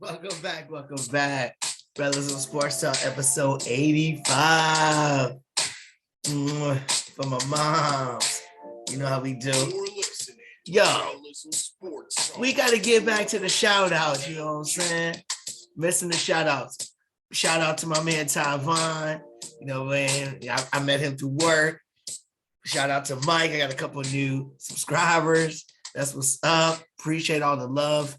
Welcome back. Rellism Sports Talk, episode 85. For my moms. You know how we do. Yo, we got to get back to the shout outs. You know what I'm saying? Missing the shout outs. Shout out to my man Tyvon. You know, man, I met him through work. Shout out to Mike. I got a couple of new subscribers. That's what's up. Appreciate all the love.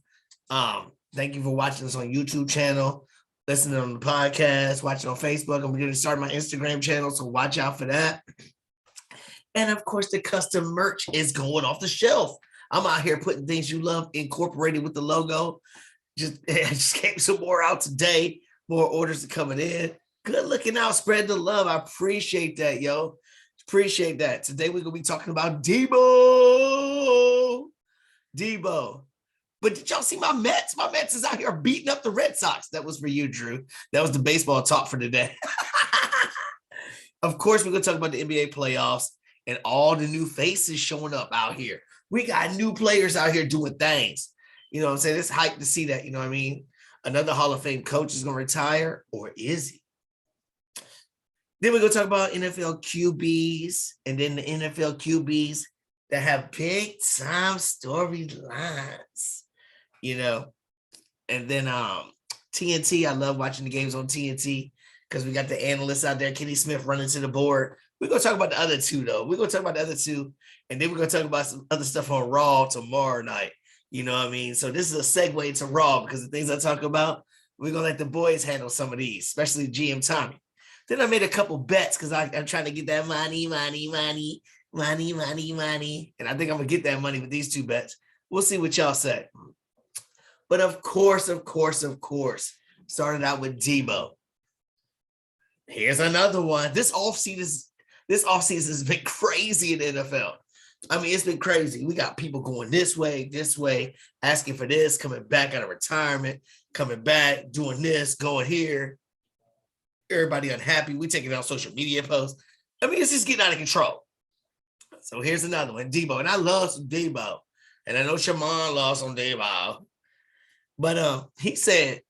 Thank you for watching us on YouTube channel, listening on the podcast, watching on Facebook. I'm going to start my Instagram channel, so watch out for that. And of course, the custom merch is going off the shelf. I'm out here putting things you love incorporated with the logo. Just came some more out today. More orders are coming in. Good looking out. Spread the love. I appreciate that, yo. Appreciate that. Today we're going to be talking about Debo. But did y'all see my Mets? My Mets is out here beating up the Red Sox. That was for you, Drew. That was the baseball talk for today. Of course, we're going to talk about the NBA playoffs and all the new faces showing up out here. We got new players out here doing things. You know what I'm saying? It's hype to see that. You know what I mean? Another Hall of Fame coach is going to retire, or is he? Then we're going to talk about NFL QBs and then the NFL QBs that have big time storylines. You know, and then TNT. I love watching the games on TNT because we got the analysts out there, Kenny Smith running to the board. We're going to talk about the other two, though. We're going to talk about the other two, and then we're going to talk about some other stuff on Raw tomorrow night. You know what I mean? So this is a segue to Raw because the things I talk about, we're going to let the boys handle some of these, especially GM Tommy. Then I made a couple bets because I'm trying to get that money. And I think I'm going to get that money with these two bets. We'll see what y'all say. But of course, started out with Debo. Here's another one. This offseason has been crazy in the NFL. I mean, it's been crazy. We got people going this way, asking for this, coming back out of retirement, coming back, doing this, going here. Everybody unhappy. We taking out social media posts. I mean, it's just getting out of control. So here's another one, Debo. And I love some Debo. And I know Shaman loves some Debo. But he said,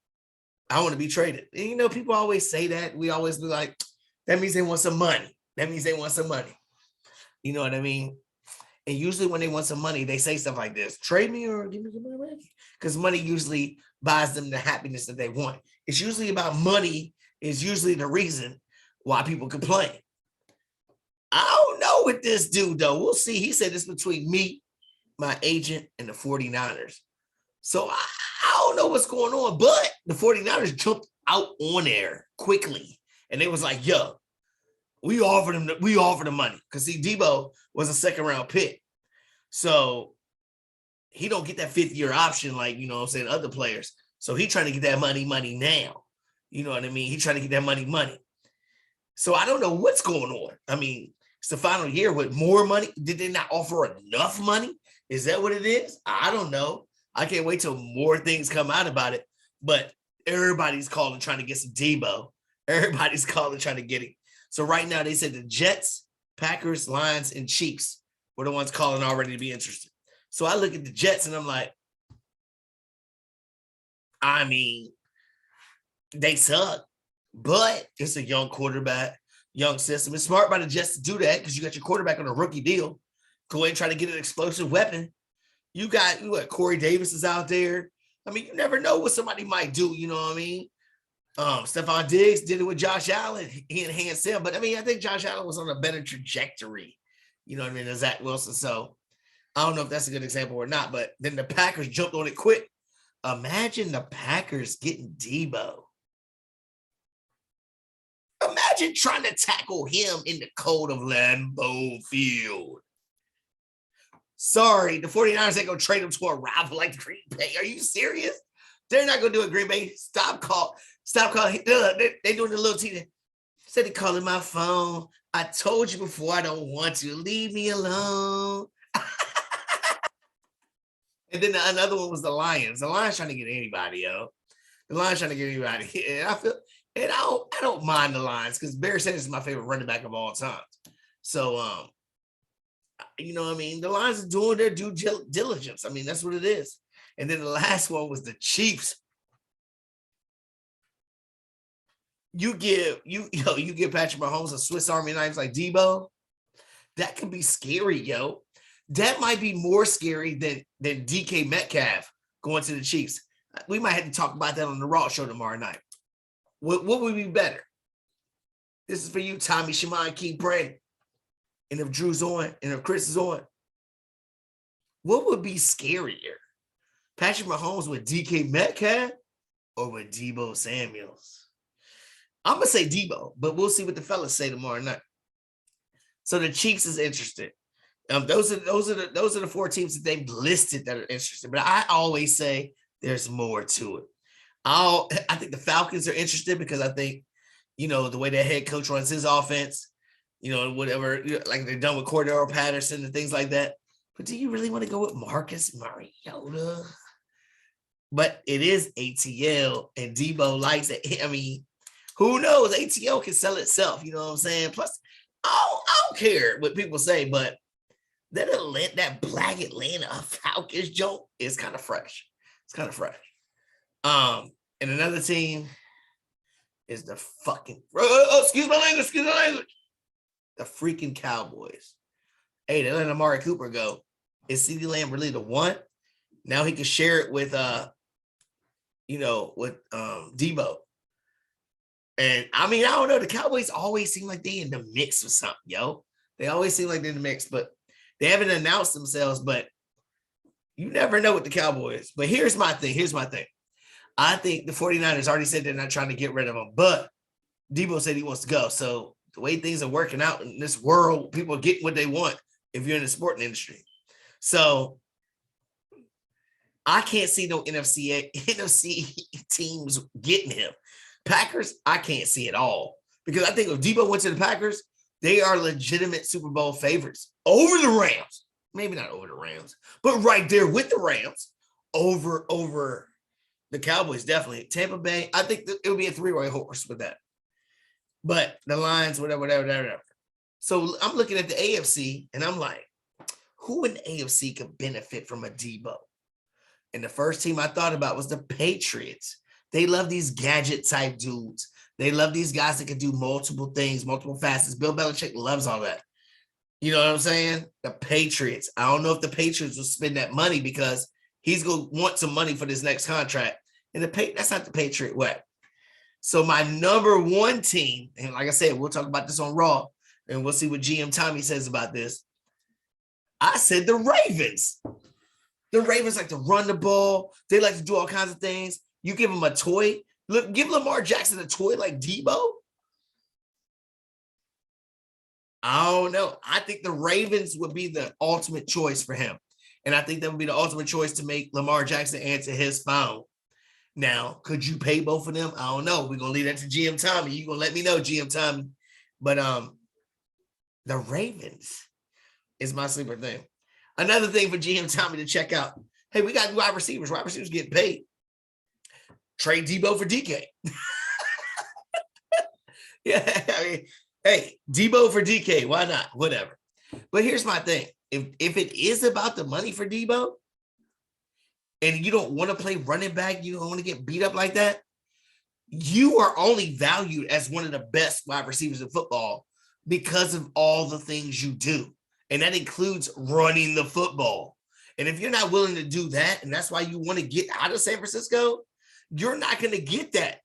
I want to be traded. And, you know, people always say that. We always be like, that means they want some money. You know what I mean? And usually when they want some money, they say stuff like this, trade me or give me some money. Because money usually buys them the happiness that they want. It's usually about money is usually the reason why people complain. I don't know with this dude, though. We'll see. He said it's between me, my agent, and the 49ers. So I don't know what's going on, but the 49ers jumped out on there quickly. And they was like, yo, we offered him money. Because see, Debo was a second-round pick. So he don't get that fifth-year option like, you know what I'm saying, other players. So he trying to get that money now. You know what I mean? He trying to get that money. So I don't know what's going on. I mean, it's the final year with more money. Did they not offer enough money? Is that what it is? I don't know. I can't wait till more things come out about it. But everybody's calling trying to get some Debo. Everybody's calling trying to get it. So right now they said the Jets, Packers, Lions, and Chiefs were the ones calling already to be interested. So I look at the Jets and I'm like, I mean, they suck. But it's a young quarterback, young system. It's smart by the Jets to do that because you got your quarterback on a rookie deal. Go ahead and try to get an explosive weapon. You got Corey Davis is out there. I mean, you never know what somebody might do. You know what I mean? Stephon Diggs did it with Josh Allen. He enhanced him. But, I mean, I think Josh Allen was on a better trajectory, you know what I mean, than Zach Wilson. So I don't know if that's a good example or not. But then the Packers jumped on it quick. Imagine the Packers getting Debo. Imagine trying to tackle him in the cold of Lambeau Field. Sorry, the 49ers ain't going to trade him to a rival like Green Bay. Are you serious? They're not going to do it, Green Bay. Stop calling. They're doing the little team. Said they calling my phone. I told you before I don't want to. Leave me alone. And then another one was the Lions. The Lions trying to get anybody, yo. The Lions trying to get anybody. And I don't mind the Lions because Barry Sanders is my favorite running back of all time. So, you know what I mean? The Lions are doing their due diligence. I mean, that's what it is. And then the last one was the Chiefs. you give Patrick Mahomes a Swiss Army knife like Debo, that could be scary, yo. That might be more scary than DK Metcalf going to the Chiefs. We might have to talk about that on the Raw show tomorrow night. What would be better? This is for you, Tommy, Shimon, Keith, Brandon. And if Drew's on, and if Chris is on, what would be scarier? Patrick Mahomes with DK Metcalf or with Debo Samuels? I'm going to say Debo, but we'll see what the fellas say tomorrow night. So the Chiefs is interested. Those are the four teams that they've listed that are interested. But I always say there's more to it. I think the Falcons are interested because I think, the way their head coach runs his offense, whatever, like they're done with Cordero Patterson and things like that. But do you really want to go with Marcus Mariota? But it is ATL, and Debo likes it. I mean, who knows? ATL can sell itself. You know what I'm saying? Plus, I don't care what people say, but that Black Atlanta Falcons joke is kind of fresh. It's kind of fresh. And another team is the fucking excuse my language. The freaking Cowboys. Hey, they let Amari Cooper go. Is CeeDee Lamb really the one? Now he can share it with Debo. And I mean, I don't know. The Cowboys always seem like they in the mix or something, yo. They always seem like they're in the mix, but they haven't announced themselves. But you never know with the Cowboys. But here's my thing. I think the 49ers already said they're not trying to get rid of him, but Debo said he wants to go. So the way things are working out in this world, people are getting what they want if you're in the sporting industry. So I can't see no NFC teams getting him. Packers, I can't see it all. Because I think if Debo went to the Packers, they are legitimate Super Bowl favorites over the Rams. Maybe not over the Rams, but right there with the Rams over the Cowboys, definitely. Tampa Bay, I think it would be a three-way horse with that. But the Lions, whatever. So I'm looking at the AFC, and I'm like, who in the AFC could benefit from a Debo? And the first team I thought about was the Patriots. They love these gadget-type dudes. They love these guys that can do multiple things, multiple facets. Bill Belichick loves all that. You know what I'm saying? The Patriots. I don't know if the Patriots will spend that money because he's going to want some money for this next contract. And that's not the Patriot way. So my number one team, and like I said, we'll talk about this on Raw, and we'll see what GM Tommy says about this. I said the Ravens. The Ravens like to run the ball. They like to do all kinds of things. You give them a toy. Look, give Lamar Jackson a toy like Debo. I don't know. I think the Ravens would be the ultimate choice for him. And I think that would be the ultimate choice to make Lamar Jackson answer his phone. Now, could you pay both of them? I don't know. We're going to leave that to GM Tommy. You're going to let me know, GM Tommy. But the Ravens is my sleeper thing. Another thing for GM Tommy to check out. Hey, we got wide receivers. Wide receivers getting paid. Trade Debo for DK. Yeah, I mean, hey, Debo for DK. Why not? Whatever. But here's my thing. If it is about the money for Debo, and you don't want to play running back, you don't want to get beat up like that, you are only valued as one of the best wide receivers in football because of all the things you do. And that includes running the football. And if you're not willing to do that, and that's why you want to get out of San Francisco, you're not going to get that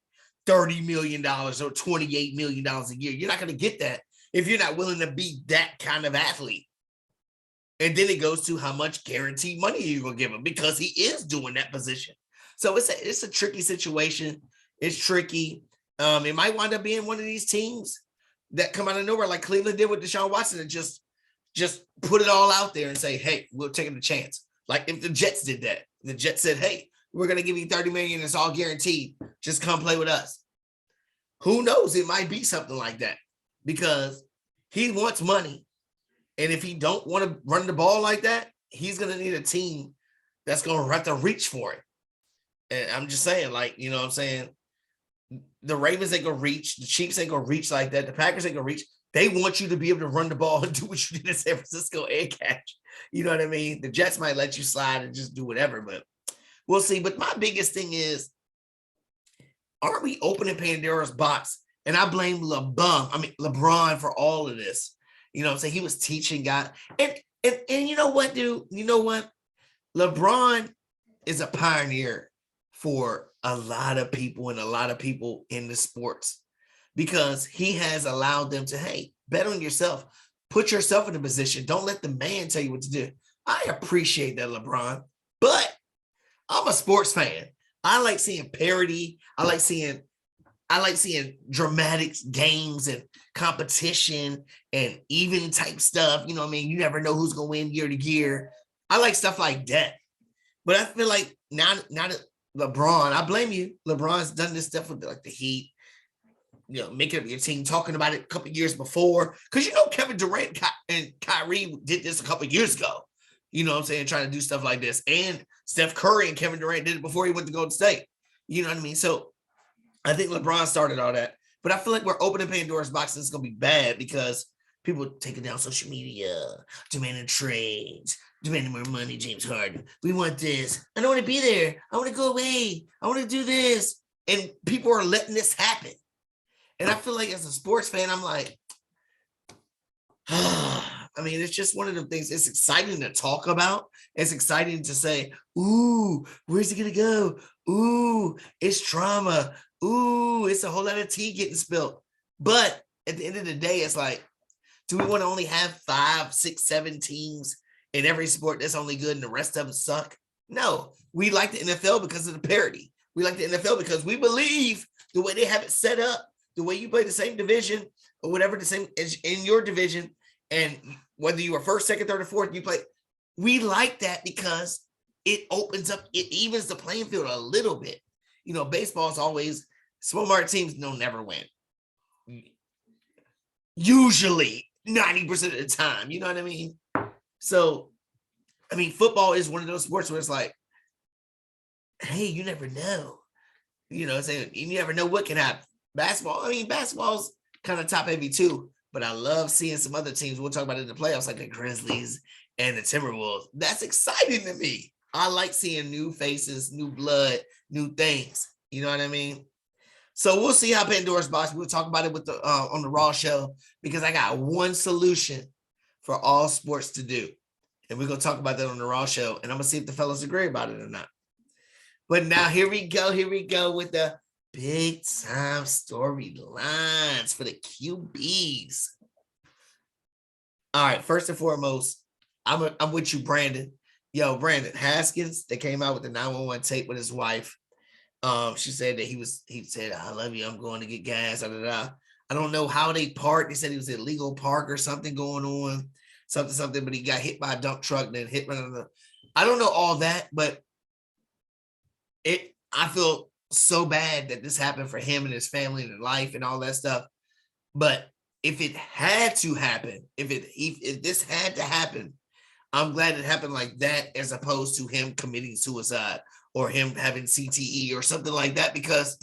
$30 million or $28 million a year. You're not going to get that if you're not willing to be that kind of athlete. And then it goes to how much guaranteed money you're going to give him because he is doing that position. So it's a tricky situation. It's tricky. It might wind up being one of these teams that come out of nowhere like Cleveland did with Deshaun Watson and just put it all out there and say, hey, we'll take a chance. Like if the Jets did that. The Jets said, hey, we're going to give you $30 million. It's all guaranteed. Just come play with us. Who knows? It might be something like that because he wants money. And if he don't want to run the ball like that, he's going to need a team that's going to have to reach for it. And I'm just saying, like, you know what I'm saying? The Ravens ain't going to reach. The Chiefs ain't going to reach like that. The Packers ain't going to reach. They want you to be able to run the ball and do what you did in San Francisco and catch. You know what I mean? The Jets might let you slide and just do whatever, but we'll see. But my biggest thing is, aren't we opening Pandora's box And I blame LeBron for all of this. You know what I'm saying? He was teaching God. And you know what, dude? You know what? LeBron is a pioneer for a lot of people and a lot of people in the sports because he has allowed them to, hey, bet on yourself. Put yourself in a position. Don't let the man tell you what to do. I appreciate that, LeBron, but I'm a sports fan. I like seeing parody. I like seeing dramatic games and competition and even type stuff. You know what I mean? You never know who's going to win year to year. I like stuff like that. But I feel like now that LeBron, I blame you. LeBron's done this stuff with like the Heat, you know, making up your team, talking about it a couple years before. Because you know Kevin Durant and Kyrie did this a couple years ago. You know what I'm saying? Trying to do stuff like this. And Steph Curry and Kevin Durant did it before he went to Golden State. You know what I mean? So I think LeBron started all that. But I feel like we're opening Pandora's box and it's going to be bad because people taking down social media, demanding trades, demanding more money, James Harden. We want this. I don't want to be there. I want to go away. I want to do this. And people are letting this happen. And I feel like as a sports fan, I'm like, I mean, it's just one of the things. It's exciting to talk about. It's exciting to say, ooh, where's it going to go? Ooh, it's drama. Ooh, it's a whole lot of tea getting spilled. But at the end of the day, it's like, do we want to only have 5, 6, 7 teams in every sport that's only good and the rest of them suck? No, we like the NFL because of the parity. We like the NFL because we believe the way they have it set up, the way you play the same division or whatever, the same as in your division, and whether you are first, second, third, or fourth, you play. We like that because it opens up, it evens the playing field a little bit. You know, baseball is always, small market teams don't never win. Usually 90% of the time, you know what I mean? So, I mean, football is one of those sports where it's like, hey, you never know. You know what I'm saying? You never know what can happen. Basketball's kind of top heavy too, but I love seeing some other teams. We'll talk about it in the playoffs, like the Grizzlies and the Timberwolves. That's exciting to me. I like seeing new faces, new blood, new things. You know what I mean? So we'll see how Pandora's box. We'll talk about it with the on the Raw show because I got one solution for all sports to do, and we're gonna talk about that on the Raw show. And I'm gonna see if the fellas agree about it or not. But now here we go with the big time storylines for the QBs. All right, first and foremost, I'm with you, Brandon. Yo, Brandon Haskins, they came out with the 911 tape with his wife. She said that he said, I love you, I'm going to get gas. I don't know how they parked. They said he was at legal park or something going on, something, but he got hit by a dump truck, then hit by another. I don't know all that, but I feel so bad that this happened for him and his family and life and all that stuff. But if it had to happen, if this had to happen, I'm glad it happened like that as opposed to him committing suicide or him having CTE or something like that, because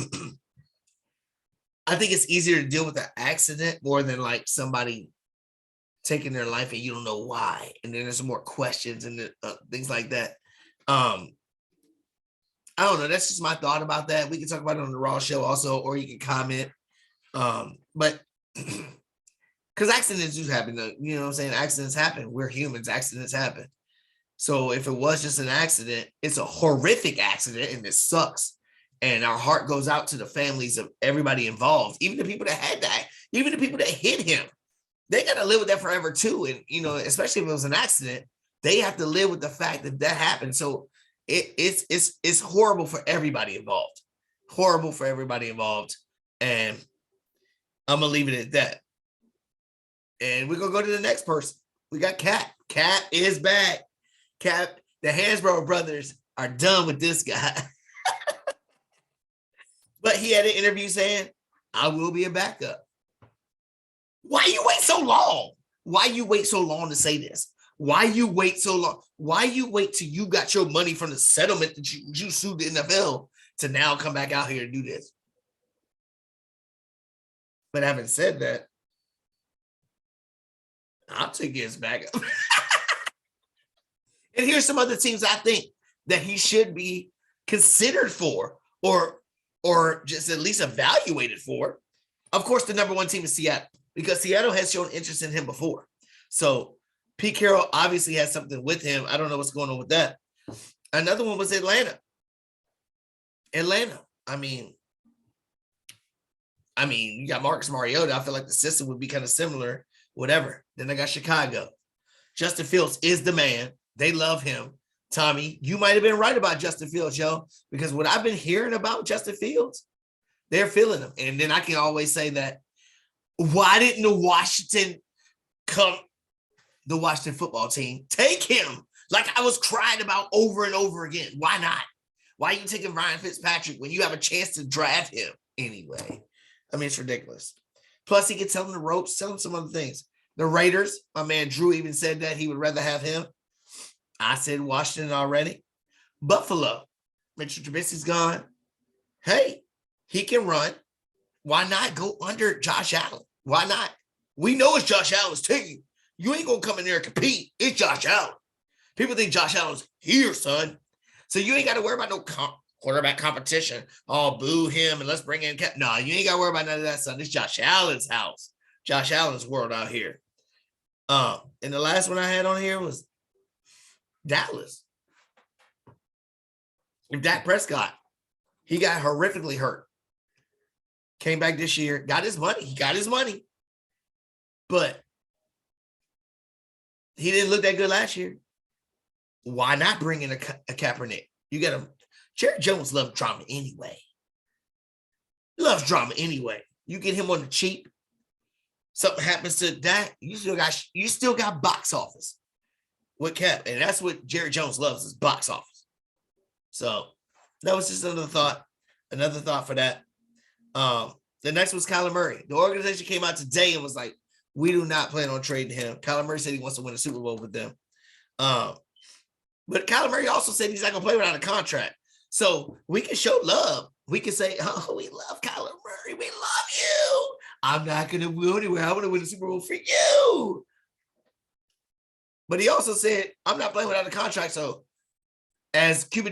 I think it's easier to deal with an accident more than like somebody taking their life and you don't know why. And then there's some more questions and things like that. I don't know. That's just my thought about that. We can talk about it on the Raw show also, or you can comment. But because accidents do happen, you know what I'm saying? Accidents happen. We're humans. Accidents happen. So if it was just an accident, it's a horrific accident and it sucks. And our heart goes out to the families of everybody involved, even the people that had that, even the people that hit him. They got to live with that forever too. And, you know, especially if it was an accident, they have to live with the fact that that happened. So it's horrible for everybody involved. Horrible for everybody involved. And I'm going to leave it at that. And we're going to go to the next person. We got Cap. Cap is back. Cap, the Hansbrough brothers are done with this guy. But he had an interview saying, I will be a backup. Why you wait so long? Why you wait so long to say this? Why you wait so long? Why you wait till you got your money from the settlement that you sued the NFL to now come back out here and do this? But having said that, I'll take his backup. And here's some other teams I think that he should be considered for or just at least evaluated for. Of course, the number one team is Seattle because Seattle has shown interest in him before. So Pete Carroll obviously has something with him. I don't know what's going on with that. Another one was Atlanta. I mean, you got Marcus Mariota. I feel like the system would be kind of similar, whatever. Then I got Chicago. Justin Fields is the man. They love him. Tommy, you might have been right about Justin Fields, yo, because what I've been hearing about Justin Fields, they're feeling him. And then I can always say that, why didn't the Washington football team take him? Like I was crying about over and over again. Why not? Why are you taking Ryan Fitzpatrick when you have a chance to draft him anyway? I mean, it's ridiculous. Plus, he could tell him the ropes, tell him some other things. The Raiders, my man Drew even said that he would rather have him. I said Washington already. Buffalo, Mitchell Trubisky's gone. Hey, he can run. Why not go under Josh Allen? Why not? We know it's Josh Allen's team. You ain't going to come in there and compete. It's Josh Allen. People think Josh Allen's here, son. So you ain't got to worry about no quarterback competition. Oh, boo him and let's bring in – no, you ain't got to worry about none of that, son. It's Josh Allen's house. Josh Allen's world out here. And the last one I had on here was Dallas. If Dak Prescott, he got horrifically hurt. Came back this year, got his money. He got his money. But he didn't look that good last year. Why not bring in a Kaepernick? You got him. Jerry Jones loves drama anyway. Loves drama anyway. You get him on the cheap. Something happens to Dak, you still got box office with Cap, and that's what Jerry Jones loves is box office. So that was just another thought for that. The next was Kyler Murray. The organization came out today and was like, we do not plan on trading him. Kyler Murray said he wants to win a Super Bowl with them. But Kyler Murray also said he's not going to play without a contract. So we can show love. We can say, oh, we love Kyler Murray. We love you. I'm not going to go anywhere. I want to win the Super Bowl for you. But he also said, I'm not playing without a contract. So as Cuba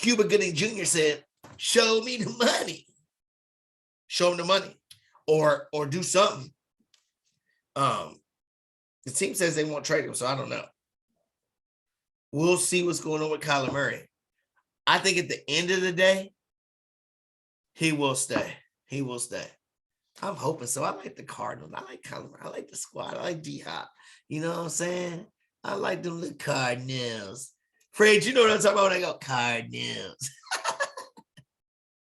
Gooding Jr. said, show me the money. Show him the money or do something. The team says they won't trade him, so I don't know. We'll see what's going on with Kyler Murray. I think at the end of the day, he will stay. He will stay. I'm hoping so. I like the Cardinals. I like Kyler Murray. I like the squad. I like D-Hop. You know what I'm saying? I like them little Cardinals. Fred, you know what I'm talking about when I go Cardinals.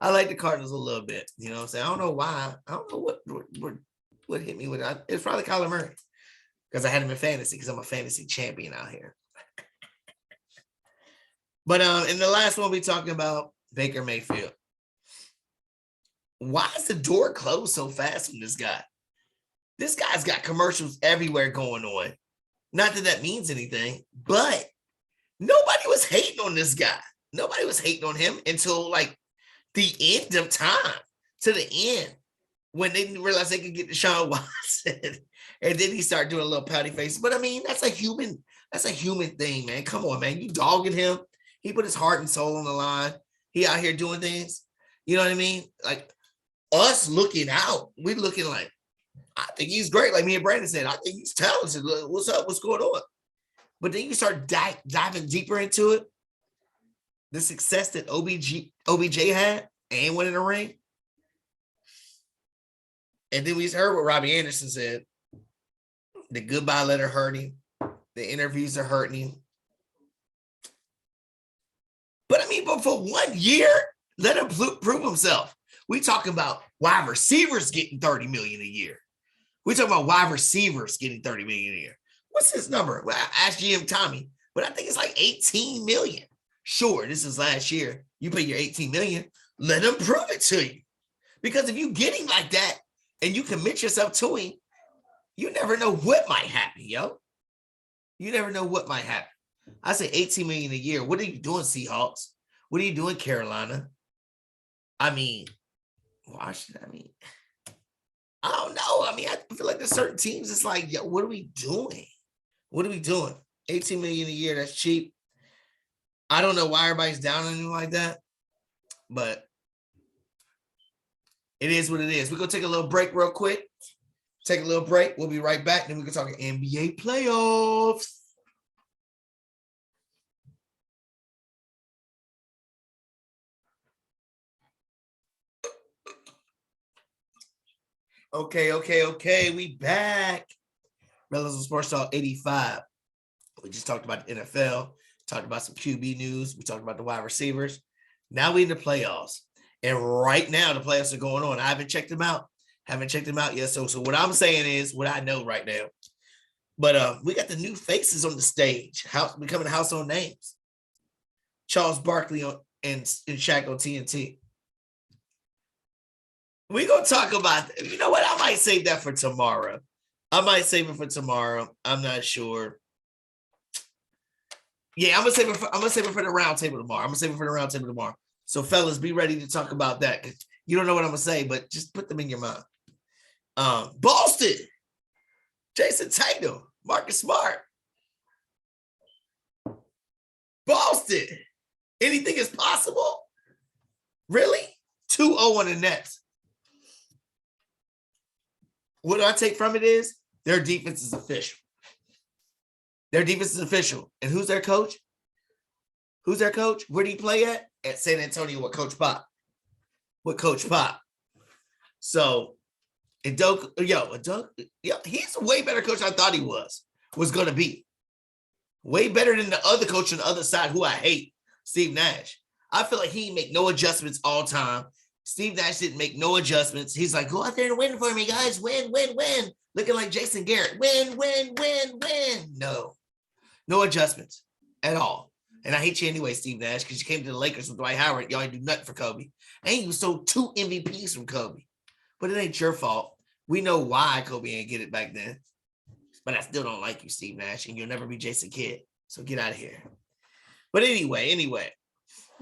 I like the Cardinals a little bit. You know what I'm saying? I don't know why. I don't know what hit me with it. It's probably Kyler Murray because I had him in fantasy because I'm a fantasy champion out here. But in the last one, we're talking about Baker Mayfield. Why is the door closed so fast from this guy? This guy's got commercials everywhere going on. Not that that means anything, but nobody was hating on this guy. Nobody was hating on him until like the end of time, to the end, when they didn't realize they could get Deshaun Watson. And then he started doing a little pouty face. But I mean, that's a human thing, man. Come on, man. You dogging him. He put his heart and soul on the line. He out here doing things. You know what I mean? Like us looking out, we looking like, I think he's great. Like me and Brandon said, I think he's talented. What's up? What's going on? But then you start diving deeper into it. The success that OBJ had and winning a ring. And then we just heard what Robbie Anderson said. The goodbye letter hurt him. The interviews are hurting him. But I mean, but for 1 year, let him prove himself. We talking about wide receivers getting $30 million a year. We talking about wide receivers getting $30 million a year. What's his number? Well, ask GM Tommy, but I think it's like 18 million. Sure, this is last year. You pay your 18 million. Let him prove it to you. Because if you get him like that and you commit yourself to him, you never know what might happen, yo. You never know what might happen. I say 18 million a year. What are you doing, Seahawks? What are you doing, Carolina? I mean, Washington, I don't know. I mean, I feel like there's certain teams, it's like, yo, what are we doing? What are we doing? 18 million a year, that's cheap. I don't know why everybody's down on him like that, but It is what it is. We're going to take a little break real quick. Take a little break. We'll be right back. Then we can talk NBA playoffs. Okay. We back. Rellism Sports Talk 85. We just talked about the NFL. Talked about some QB news. We talked about the wide receivers. Now we in the playoffs. And right now the playoffs are going on. I haven't checked them out. Yet. So what I'm saying is what I know right now. But we got the new faces on the stage, becoming household names. Charles Barkley and Shaq on TNT. We're going to talk about, you know what? I might save that for tomorrow. I'm not sure. Yeah, I'm gonna save it for the round table tomorrow. So, fellas, be ready to talk about that. You don't know what I'm gonna say, but just put them in your mind. Boston, Jason Tatum, Marcus Smart. Boston, anything is possible. Really? 2-0 on the Nets. What do I take from it is their defense is official. And who's their coach? Where do he play at? At San Antonio with Coach Pop. So, he's a way better coach than I thought he was going to be. Way better than the other coach on the other side, who I hate, Steve Nash. I feel like he didn't make no adjustments all time. Steve Nash didn't make no adjustments. He's like, go out there and win for me, guys. Win. Looking like Jason Garrett. Win. No adjustments at all. And I hate you anyway, Steve Nash, because you came to the Lakers with Dwight Howard. Y'all ain't do nothing for Kobe. And you stole 2 MVPs from Kobe. But it ain't your fault. We know why Kobe ain't get it back then. But I still don't like you, Steve Nash, and you'll never be Jason Kidd. So get out of here. But anyway,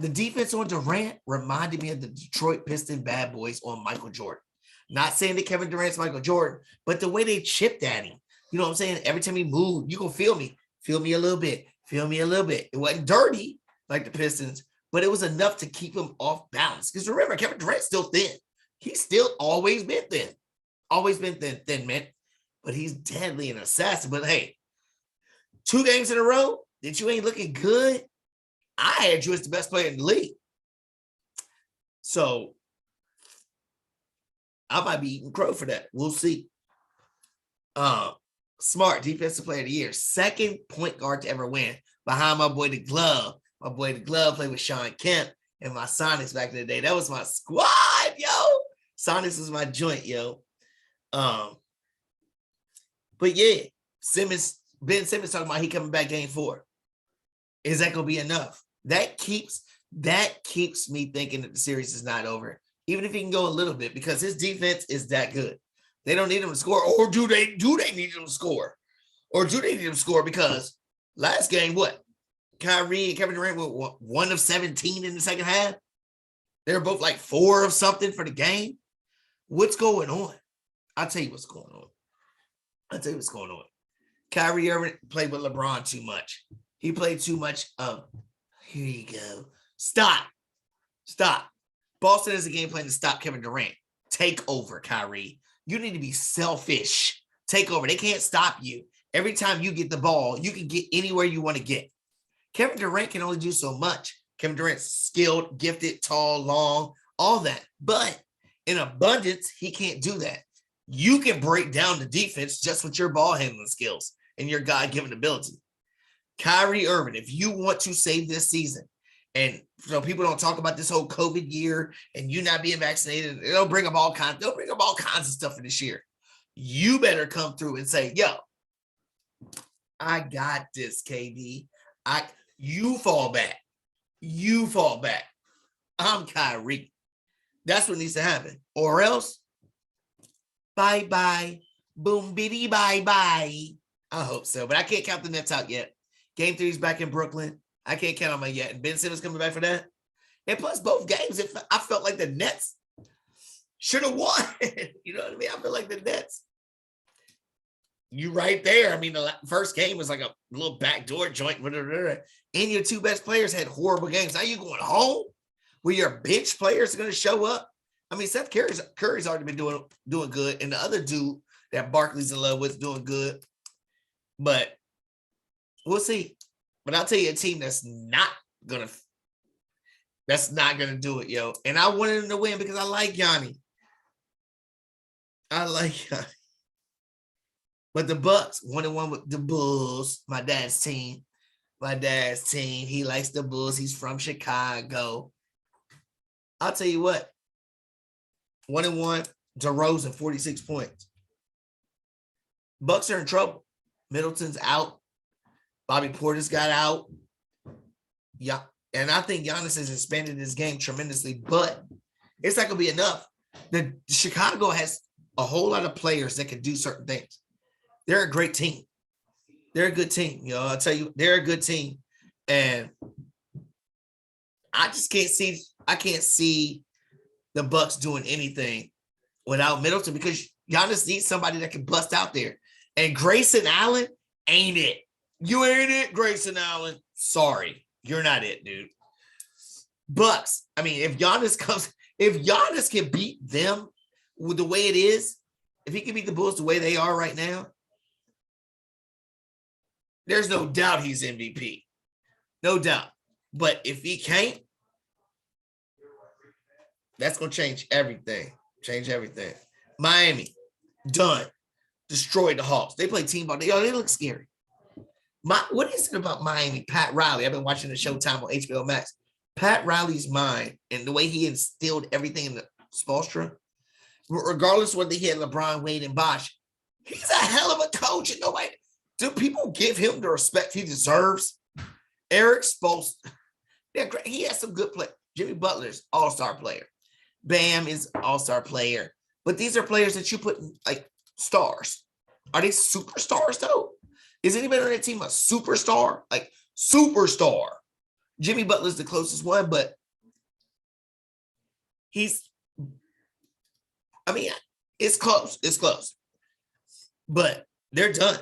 the defense on Durant reminded me of the Detroit Pistons bad boys on Michael Jordan. Not saying that Kevin Durant's Michael Jordan, but the way they chipped at him. You know what I'm saying? Every time he moved, you gonna feel me. Feel me a little bit. It wasn't dirty like the Pistons, but it was enough to keep him off balance. Because remember, Kevin Durant's still thin. He's still always been thin. Thin, man. But he's deadly and assassin. But hey, 2 games in a row that you ain't looking good. I had you as the best player in the league. So I might be eating crow for that. We'll see. Smart, defensive player of the year. 2nd point guard to ever win. Behind my boy, the Glove. My boy, the Glove, played with Sean Kemp and my Sonics back in the day. That was my squad, yo. Sonics was my joint, yo. But yeah, Ben Simmons talking about he coming back game 4. Is that going to be enough? That keeps me thinking that the series is not over, even if he can go a little bit, because his defense is that good. They don't need him to score, or do they need him to score? Because last game, what? Kyrie and Kevin Durant were 1 of 17 in the second half. They were both like 4 of something for the game. What's going on? I'll tell you what's going on. Kyrie Irving played with LeBron too much. He played too much of, here you go. Stop. Boston is a game plan to stop Kevin Durant. Take over, Kyrie. You need to be selfish. Take over. They can't stop you. Every time you get the ball, you can get anywhere you want to get. Kevin Durant can only do so much. Kevin Durant's skilled, gifted, tall, long, all that. But in abundance, he can't do that. You can break down the defense just with your ball handling skills and your God-given ability. Kyrie Irving, if you want to save this season, and so people don't talk about this whole COVID year and you not being vaccinated, they'll bring up all kinds of stuff for this year. You better come through and say, yo, I got this, KD. You fall back. I'm Kyrie. That's what needs to happen. Or else, bye-bye. Boom, bitty, bye-bye. I hope so, but I can't count the Nets out yet. Game 3 is back in Brooklyn. I can't count on them yet. And Ben Simmons coming back for that. And plus, both games, I felt like the Nets should have won. You know what I mean? I feel like the Nets. You right there. I mean, the first game was like a little backdoor joint. And your 2 best players had horrible games. Now you going home where your bench players are going to show up? I mean, Seth Curry's already been doing good, and the other dude that Barkley's in love with doing good. But we'll see. But I'll tell you a team that's not gonna do it, yo. And I wanted him to win because I like Yanni. But the Bucks 1-1 with the Bulls, my dad's team. He likes the Bulls. He's from Chicago. I'll tell you what. 1-1, DeRozan, 46 points. Bucks are in trouble. Middleton's out. Bobby Portis got out. Yeah. And I think Giannis has expanded his game tremendously, but it's not going to be enough. The Chicago has a whole lot of players that can do certain things. They're a great team. They're a good team. You know, I'll tell you, they're a good team. And I just can't see the Bucks doing anything without Middleton because Giannis needs somebody that can bust out there. And Grayson Allen ain't it. You ain't it, Grayson Allen. Sorry. You're not it, dude. Bucks. I mean, if Giannis can beat them with the way it is, if he can beat the Bulls the way they are right now, there's no doubt he's MVP. No doubt. But if he can't, that's going to change everything. Miami, done. Destroyed the Hawks. They play team ball. They look scary. What is it about Miami? Pat Riley. I've been watching the Showtime on HBO Max. Pat Riley's mind and the way he instilled everything in the Spoelstra, regardless of whether he had LeBron, Wade, and Bosh, he's a hell of a coach. And nobody, do people give him the respect he deserves? Eric Spoelstra, he has some good play. Jimmy Butler's all-star player. Bam is all-star player. But these are players that you put in, like, stars. Are they superstars, though? Is anybody on that team a superstar? Like, superstar. Jimmy Butler's the closest one, but it's close. It's close. But they're done.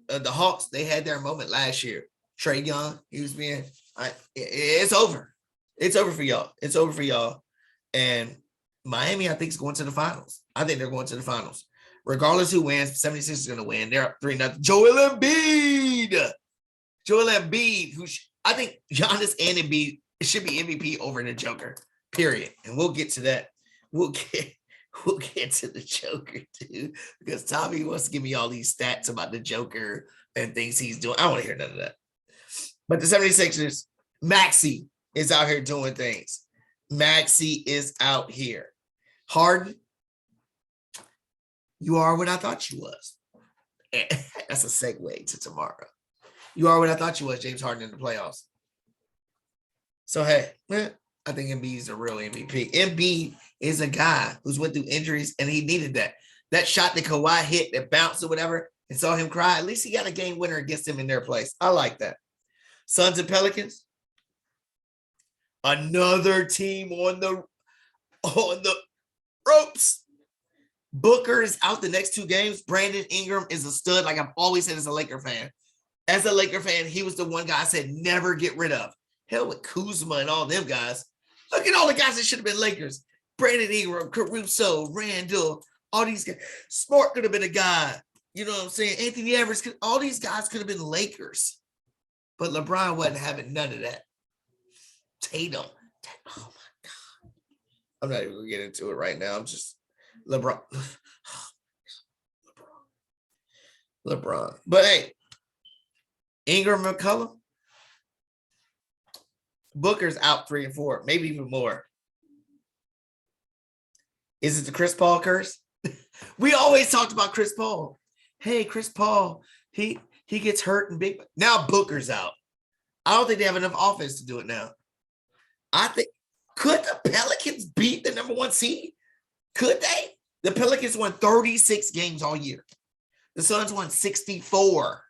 The Hawks, they had their moment last year. Trae Young, it's over. It's over for y'all. And Miami, I think, is going to the finals. I think they're going to the finals. Regardless who wins, 76 is going to win. They're up 3-0. Joel Embiid, who I think Giannis and Embiid should be MVP over the Joker, period. And we'll get to that. We'll get to the Joker, too, because Tommy wants to give me all these stats about the Joker and things he's doing. I don't want to hear none of that. But the 76ers, Maxey is out here doing things. Maxey is out here. Harden, you are what I thought you was. That's a segue to tomorrow. You are what I thought you was, James Harden, in the playoffs. So, hey, I think Embiid is a real MVP. Embiid is a guy who's went through injuries, and he needed that. That shot that Kawhi hit, that bounced or whatever, and saw him cry, at least he got a game winner against him in their place. I like that. Suns and Pelicans, another team on the ropes. Booker is out the next 2 games. Brandon Ingram is a stud, like I've always said as a Laker fan. As a Laker fan, he was the one guy I said never get rid of. Hell with Kuzma and all them guys. Look at all the guys that should have been Lakers. Brandon Ingram, Caruso, Randall, all these guys. Smart could have been a guy. You know what I'm saying? Anthony Edwards, all these guys could have been Lakers. But LeBron wasn't having none of that. Tatum. Oh, my God. I'm not even going to get into it right now. I'm just LeBron. LeBron. But, hey, Ingram, McCollum, Booker's out 3 and 4, maybe even more. Is it the Chris Paul curse? We always talked about Chris Paul. Hey, Chris Paul, he gets hurt and big. Now Booker's out. I don't think they have enough offense to do it now. I think, could the Pelicans beat the number 1 seed? Could they? The Pelicans won 36 games all year. The Suns won 64.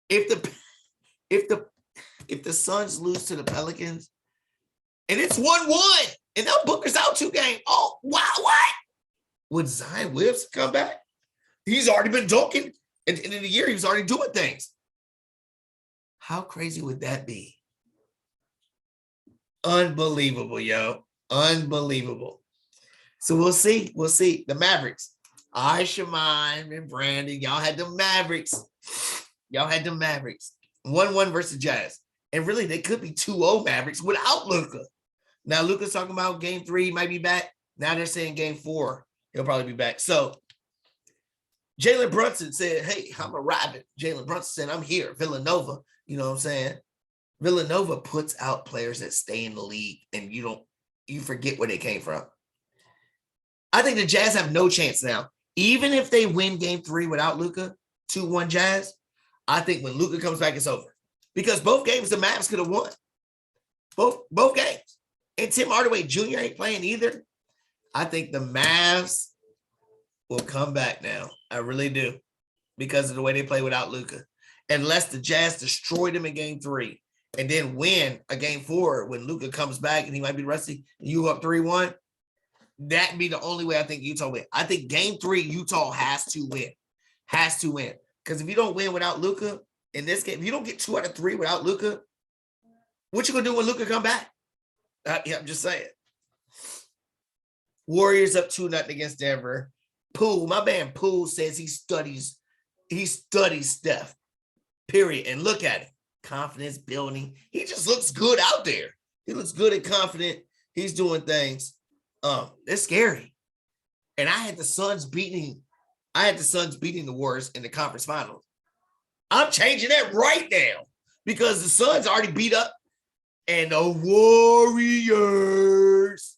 If the Suns lose to the Pelicans, and it's 1-1, and now Booker's out 2 games. Oh, wow, what? Would Zion Williamson come back? He's already been dunking. At the end of the year, he was already doing things. How crazy would that be? Unbelievable, yo. Unbelievable. So we'll see. We'll see. The Mavericks. All right, Shemine and Brandon. Y'all had the Mavericks. Y'all had the Mavericks. 1-1 versus Jazz. And really, they could be 2-0 Mavericks without Luka. Now, Luka's talking about game 3, he might be back. Now they're saying game 4, he'll probably be back. So Jalen Brunson said, hey, I'm arriving. Jalen Brunson said, I'm here. Villanova. You know what I'm saying? Villanova puts out players that stay in the league and you forget where they came from. I think the Jazz have no chance now. Even if they win game 3 without Luka, 2-1 Jazz, I think when Luka comes back, it's over. Because both games the Mavs could have won. Both games. And Tim Hardaway Jr. ain't playing either. I think the Mavs will come back now. I really do. Because of the way they play without Luka. Unless the Jazz destroy them in game 3 and then win a game 4 when Luka comes back and he might be rusty, and you up 3-1. That'd be the only way I think Utah win. I think game 3, Utah has to win. Has to win. Because if you don't win without Luka in this game, if you don't get 2 out of 3 without Luka, what you gonna do when Luka come back? Yeah, I'm just saying. Warriors up 2-0 against Denver. Poole, my man Poole says he studies Steph. Period. And look at it. Confidence building. He just looks good out there. He looks good and confident. He's doing things. It's scary. And I had the Suns beating the Warriors in the conference finals. I'm changing that right now because the Suns already beat up and the Warriors.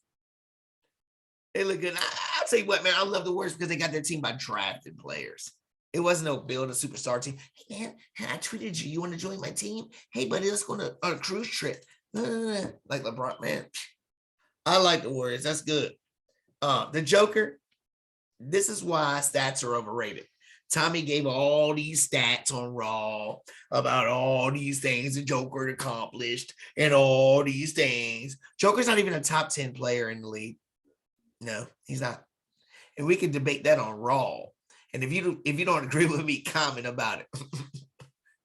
They look good. I'll tell you what, man, I love the Warriors because they got their team by drafting players. It wasn't no build a superstar team. Hey, man, I tweeted you. You want to join my team? Hey, buddy, let's go on a cruise trip. Like LeBron, man. I like the Warriors. That's good. The Joker, this is why stats are overrated. Tommy gave all these stats on Raw about all these things the Joker accomplished and all these things. Joker's not even a top 10 player in the league. No, he's not. And we can debate that on Raw. And if you don't agree with me, comment about it.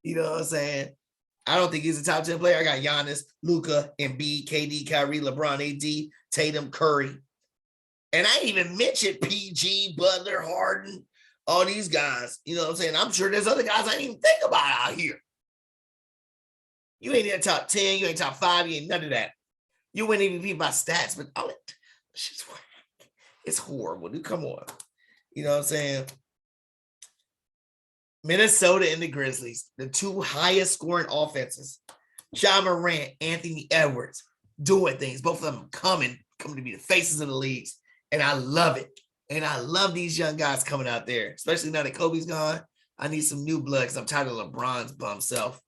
You know what I'm saying? I don't think he's a top 10 player. I got Giannis, Luka, Embiid, KD, Kyrie, LeBron, AD, Tatum, Curry. And I even mentioned PG, Butler, Harden, all these guys. You know what I'm saying? I'm sure there's other guys I didn't even think about out here. You ain't in the top 10. You ain't top 5. You ain't none of that. You wouldn't even be by stats, but all it, it's horrible, dude. Come on. You know what I'm saying? Minnesota and the Grizzlies, the 2 highest scoring offenses. Ja Morant, Anthony Edwards, doing things. Both of them coming to be the faces of the leagues. And I love it. And I love these young guys coming out there, especially now that Kobe's gone. I need some new blood because I'm tired of LeBron's bum self.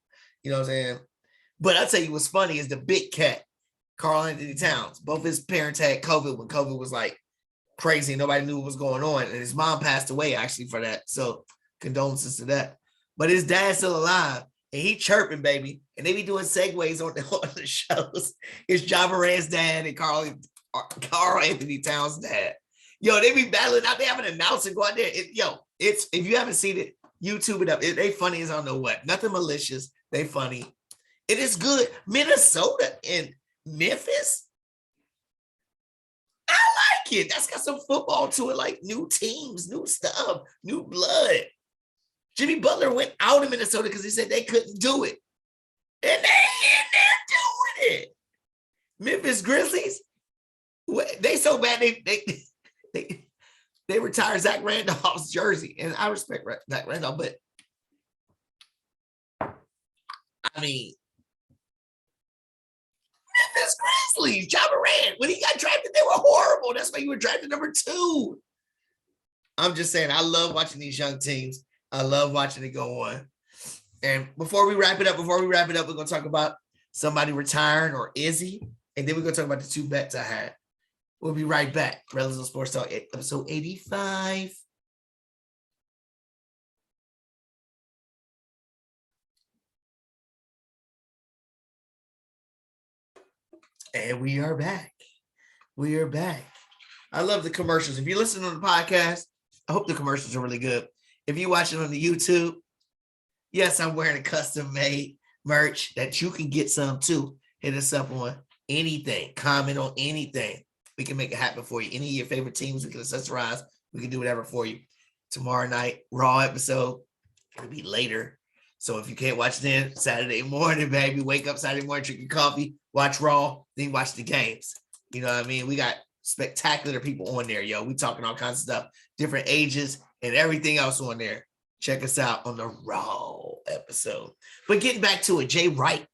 You know what I'm saying? But I'll tell you what's funny is the big cat, Karl Anthony Towns. Both his parents had COVID when COVID was like crazy. Nobody knew what was going on. And his mom passed away actually for that. So condolences to that. But his dad's still alive. And he chirping, baby. And they be doing segues on the shows. It's Ja Morant's dad and Karl Anthony Towns' dad. Yo, they be battling out. They have an announcer go out there. It's if you haven't seen it, YouTube it up. They funny as I don't know what. Nothing malicious. They funny. It is good. Minnesota and Memphis. I like it. That's got some football to it, like new teams, new stuff, new blood. Jimmy Butler went out of Minnesota because he said they couldn't do it. And they in there doing it. Memphis Grizzlies, they so bad they retired Zach Randolph's jersey. And I respect Zach Randolph, but I mean, Memphis Grizzlies, Ja Morant, when he got drafted, they were horrible. That's why you were drafted number 2. I'm just saying, I love watching these young teams. I love watching it go on. And before we wrap it up, we're going to talk about somebody retiring or Izzy. And then we're going to talk about the 2 bets I had. We'll be right back. Rellism Sports Talk, episode 85. And we are back. We are back. I love the commercials. If you listen on the podcast, I hope the commercials are really good. If you're watching on the YouTube, yes, I'm wearing a custom-made merch that you can get some too. Hit us up on anything. Comment on anything. We can make it happen for you. Any of your favorite teams, we can accessorize. We can do whatever for you. Tomorrow night, Raw episode. It'll be later. So if you can't watch then, Saturday morning, baby, wake up Saturday morning, drink your coffee, watch Raw, then watch the games. You know what I mean? We got spectacular people on there, yo. We talking all kinds of stuff, different ages and everything else on there. Check us out on the Raw episode. But getting back to it, Jay Wright,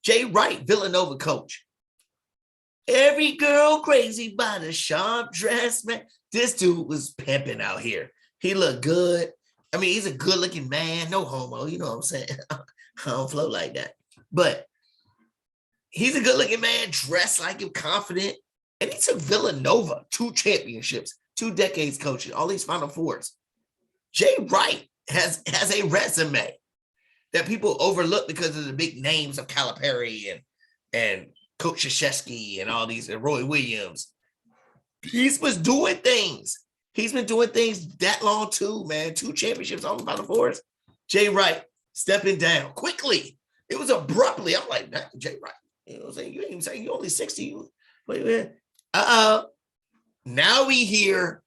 Villanova coach. Every girl crazy by the sharp dress, man. This dude was pimping out here. He looked good. I mean, he's a good-looking man. No homo, you know what I'm saying? I don't flow like that. But he's a good-looking man, dressed like him, confident. And he took Villanova 2 championships, 2 decades coaching, all these Final Fours. Jay Wright has a resume that people overlook because of the big names of Calipari and Coach Krzyzewski and all these, and Roy Williams. He was doing things. He's been doing things that long too, man. 2 championships, all the Final Fours. Jay Wright stepping down quickly. It was abruptly. I'm like, nah, Jay Wright. You know what I'm saying? You ain't even saying you're only 60. Wait a minute. Now we hear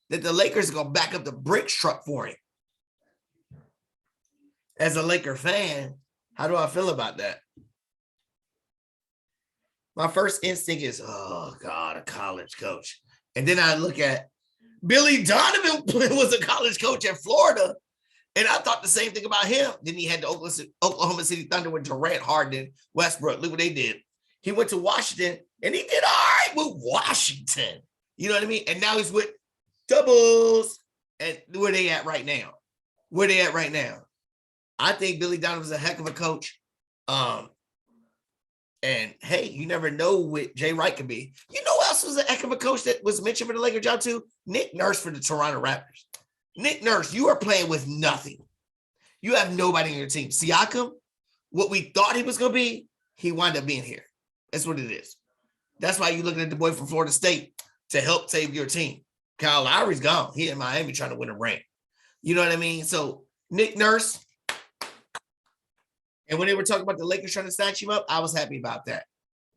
that the Lakers are gonna back up the Brinks truck for him. As a Laker fan, how do I feel about that? My first instinct is, oh God, a college coach. And then I look at Billy Donovan was a college coach at Florida. And I thought the same thing about him. Then he had the Oklahoma City Thunder with Durant, Harden, Westbrook. Look what they did. He went to Washington and he did all right with Washington. You know what I mean? And now he's with Doubles. And where they at right now? I think Billy Donovan's a heck of a coach. And hey, you never know what Jay Wright could be. You know who else was a heck of a coach that was mentioned for the Lakers job too? Nick Nurse for the Toronto Raptors. Nick Nurse, you are playing with nothing. You have nobody on your team. Siakam, what we thought he was going to be, he wound up being here. That's what it is. That's why you're looking at the boy from Florida State to help save your team. Kyle Lowry's gone. He in Miami trying to win a ring. You know what I mean? So Nick Nurse, and when they were talking about the Lakers trying to snatch him up, I was happy about that.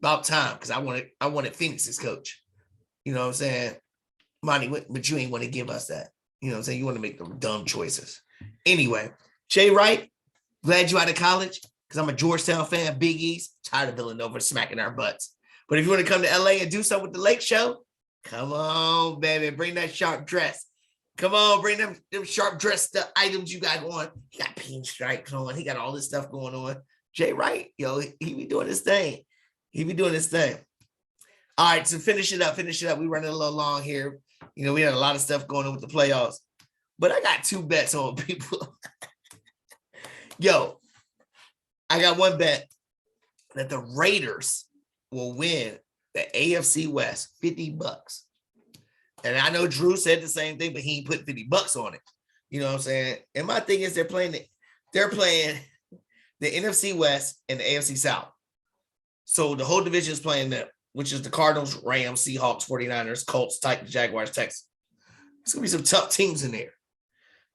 About time, because I wanted Phoenix's coach. You know what I'm saying? Monty, but you ain't want to give us that. You know what I'm saying? You want to make the dumb choices. Anyway, Jay Wright, glad you out of college, because I'm a Georgetown fan, Big East, tired of Villanova smacking our butts. But if you want to come to LA and do something with the Lake Show, come on, baby. Bring that sharp dress. Come on, bring them sharp dressed items you got going. He got pinstripes on. He got all this stuff going on. Jay Wright, yo, he be doing his thing. All right, so finish it up. We running a little long here. You know, we had a lot of stuff going on with the playoffs. But I got 2 bets on people. Yo, I got one bet that the Raiders will win the AFC West, $50. And I know Drew said the same thing, but he ain't put $50 on it. You know what I'm saying? And my thing is they're playing the NFC West and the AFC South. So the whole division is playing them, which is the Cardinals, Rams, Seahawks, 49ers, Colts, Titans, Jaguars, Texans. There's going to be some tough teams in there.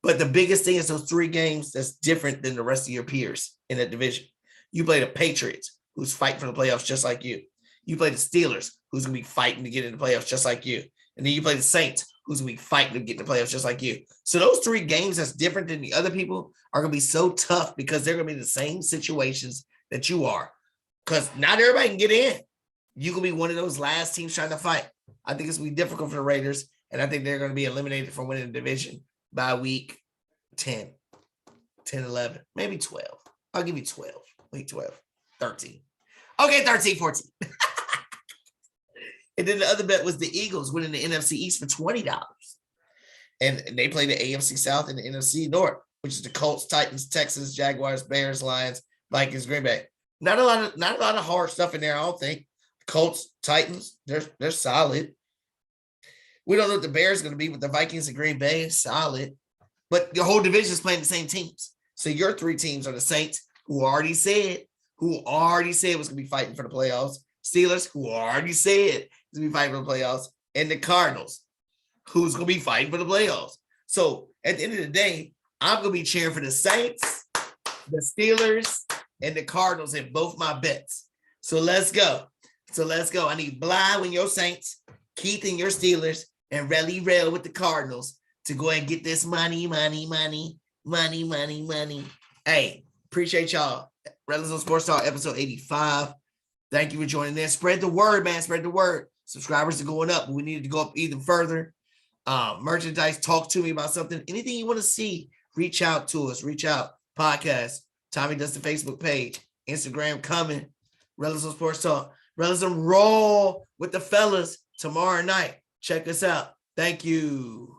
But the biggest thing is those 3 games that's different than the rest of your peers in that division. You play the Patriots, who's fighting for the playoffs just like you. You play the Steelers, who's going to be fighting to get in the playoffs just like you. And then you play the Saints, who's going to be fighting to get in the playoffs just like you. So those 3 games that's different than the other people are going to be so tough because they're going to be the same situations that you are. Because not everybody can get in. You can be one of those last teams trying to fight. I think it's going to be difficult for the Raiders, and I think they're going to be eliminated from winning the division by week 10, 11, maybe 12. I'll give you 12. Week 12, 13. Okay, 13, 14. And then the other bet was the Eagles winning the NFC East for $20. And they play the AFC South and the NFC North, which is the Colts, Titans, Texans, Jaguars, Bears, Lions, Vikings, Green Bay. Not a lot of hard stuff in there, I don't think. Colts, Titans, they're solid. We don't know what the Bears are going to be, but the Vikings and Green Bay is solid. But your whole division is playing the same teams. So your 3 teams are the Saints, who already said was going to be fighting for the playoffs. Steelers, who already said was going to be fighting for the playoffs. And the Cardinals, who's going to be fighting for the playoffs. So at the end of the day, I'm going to be cheering for the Saints, the Steelers, and the Cardinals in both my bets. So let's go. So let's go. I need Bly in your Saints, Keith in your Steelers, and Relly Rail with the Cardinals to go ahead and get this money. Hey, appreciate y'all. Rellism Sports Talk, episode 85. Thank you for joining in. Spread the word, man. Spread the word. Subscribers are going up. We need to go up even further. Merchandise, talk to me about something. Anything you want to see, reach out to us. Reach out. Podcast. Tommy does the Facebook page. Instagram coming. Rellism Sports Talk. Rellism roll with the fellas tomorrow night. Check us out. Thank you.